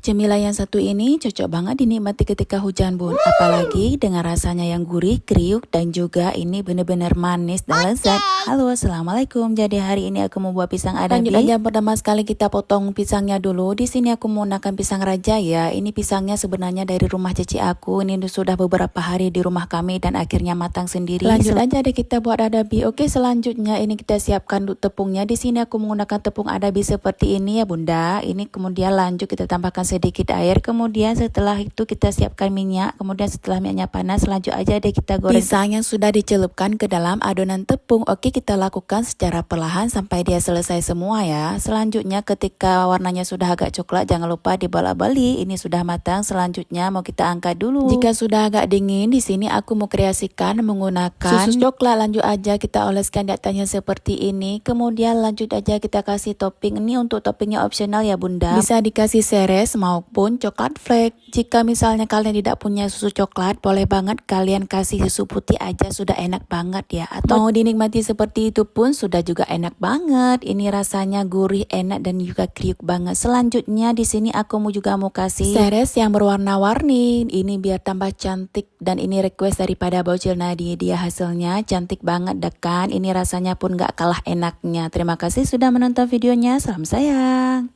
Cemilan yang satu ini cocok banget dinikmati ketika hujan bun, apalagi dengan rasanya yang gurih, kriuk, dan juga ini bener-bener manis dan lezat. Halo, assalamualaikum. Jadi hari ini aku mau buat pisang adabi. Lanjut aja, pertama sekali kita potong pisangnya dulu. Di sini aku menggunakan pisang raja ya. Ini pisangnya sebenarnya dari rumah cici aku. Ini sudah beberapa hari di rumah kami dan akhirnya matang sendiri. Lanjut aja deh kita buat adabi. Oke, selanjutnya ini kita siapkan tepungnya. Di sini aku menggunakan tepung adabi seperti ini ya bunda. Ini kemudian lanjut kita tambahkan sedikit air, kemudian setelah itu kita siapkan minyak, kemudian setelah minyaknya panas lanjut aja deh kita goreng pisang yang sudah dicelupkan ke dalam adonan tepung. Oke, kita lakukan secara perlahan sampai dia selesai semua ya. Selanjutnya ketika warnanya sudah agak coklat jangan lupa dibolak-balik. Ini sudah matang, selanjutnya mau kita angkat dulu. Jika sudah agak dingin, di sini aku mau kreasikan menggunakan susu coklat. Lanjut aja kita oleskan di atasnya seperti ini, kemudian lanjut aja kita kasih topping. Ini untuk toppingnya opsional ya bunda, bisa dikasih seres maupun coklat flake. Jika misalnya kalian tidak punya susu coklat, boleh banget kalian kasih susu putih aja, sudah enak banget ya. Atau mau dinikmati seperti itu pun sudah juga enak banget. Ini rasanya gurih, enak dan juga kriuk banget. Selanjutnya di sini aku mau kasih seres yang berwarna-warni. Ini biar tambah cantik dan ini request daripada bocil Nadi. Dia hasilnya cantik banget dekan. Ini rasanya pun gak kalah enaknya. Terima kasih sudah menonton videonya. Salam sayang.